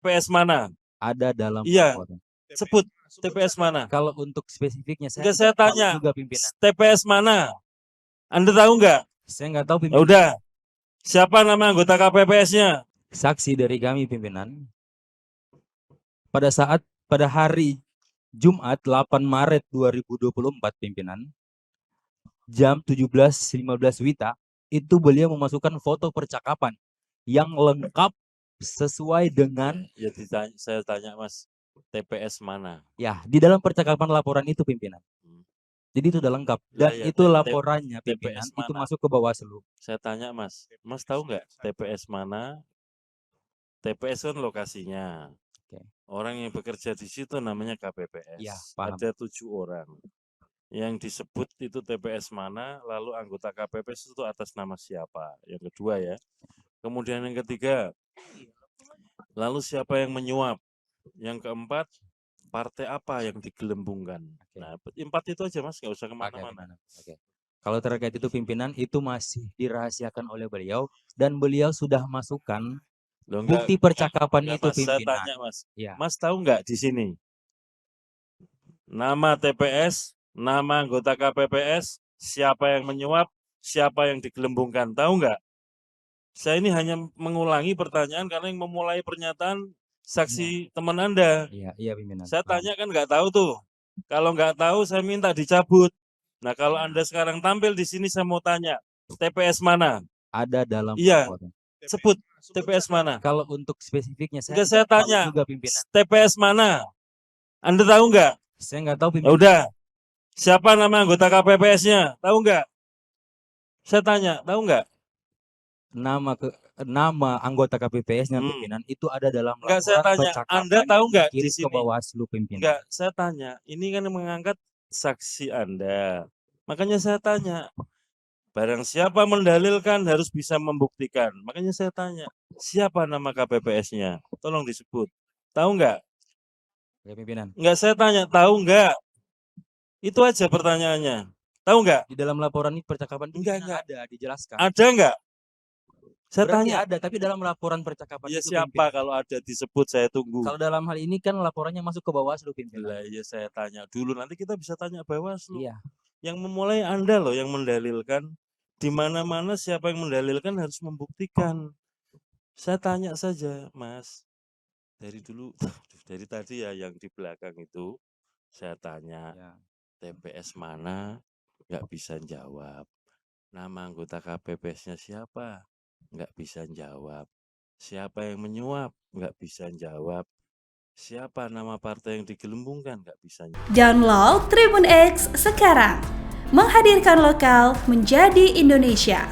TPS mana? Ada dalam Iya, laporan. sebut TPS mana? Kalau untuk spesifiknya saya Enggak, saya tidak tahu tanya, juga pimpinan. TPS mana? Anda tahu nggak? Saya nggak tahu Ya pimpinan. udah, siapa nama anggota KPPS-nya? Saksi dari kami pimpinan. Pada hari Jumat 8 Maret 2024 pimpinan, jam 17.15 WITA, itu beliau memasukkan foto percakapan yang lengkap sesuai dengan Ya ditanya, saya tanya Mas, TPS mana? ya di dalam percakapan laporan itu pimpinan. Jadi itu udah lengkap dan Lah ya, itu laporannya pimpinan TPS itu mana? masuk ke Bawaslu. Saya tanya Mas, Mas tahu nggak TPS mana? TPS kan lokasinya. Oke. Orang yang bekerja di situ namanya KPPS. Ya, paham. Ada 7 orang. Yang disebut itu TPS mana, lalu anggota KPPS itu atas nama siapa? Yang kedua ya. Kemudian yang ketiga, lalu siapa yang menyuap? Yang keempat, partai apa yang digelembungkan? Oke. Nah, 4 itu aja Mas, nggak usah Oke, kemana-mana. Oke. Kalau terkait itu pimpinan itu masih dirahasiakan oleh beliau dan beliau sudah masukkan Loh, bukti percakapan itu Mas, saya pimpinan. tanya Mas, Ya. Mas tahu nggak di sini nama TPS, nama anggota KPPS, siapa yang menyuap, siapa yang digelembungkan, tahu nggak? Saya ini hanya mengulangi pertanyaan karena yang memulai pernyataan saksi teman Anda. Iya pimpinan. Saya tanya kan nggak tahu tuh. Kalau nggak tahu saya minta dicabut. Nah kalau Anda sekarang tampil di sini saya mau tanya, TPS mana? Ada dalam Iya, laporan. sebut TPS mana? Kalau untuk spesifiknya Enggak, saya tahu tanya, juga pimpinan. TPS mana? Anda tahu nggak? Saya nggak tahu Ya pimpinan. udah, siapa nama anggota KPPS-nya? Tahu nggak? Saya tanya, tahu nggak? Nama anggota KPPS-nya pimpinan itu ada dalam Enggak, saya laporan tanya, percakapan Anda tahu nggak di dikirim sini? ke Bawaslu pimpinan. Enggak, saya tanya, ini kan yang mengangkat saksi Anda. Makanya saya tanya, barang siapa mendalilkan harus bisa membuktikan. Makanya saya tanya, siapa nama KPPS-nya? Tolong disebut. Tahu nggak? Ya pimpinan. Enggak, saya tanya, tahu nggak? Itu aja pertanyaannya. Tahu nggak? Di dalam laporan ini percakapan Enggak. ada dijelaskan. Ada nggak? Saya Berarti tanya. ada, tapi dalam laporan percakapan Ya itu siapa pimpinan. kalau ada disebut saya tunggu. Kalau dalam hal ini kan laporannya masuk ke Bawaslu pimpinan. Lah ya saya tanya dulu, nanti kita bisa tanya Bawaslu. Iya. Yang memulai Anda loh yang mendalilkan. Di mana-mana siapa yang mendalilkan harus membuktikan. Saya tanya saja, Mas. Dari dulu, dari tadi ya yang di belakang itu, saya tanya, Ya. TPS mana, nggak bisa jawab. Nama anggota KPPS-nya siapa, nggak bisa jawab. Siapa yang menyuap, nggak bisa jawab. Siapa nama partai yang digelembungkan, nggak bisa jawab. Download Tribun X sekarang, menghadirkan lokal menjadi Indonesia.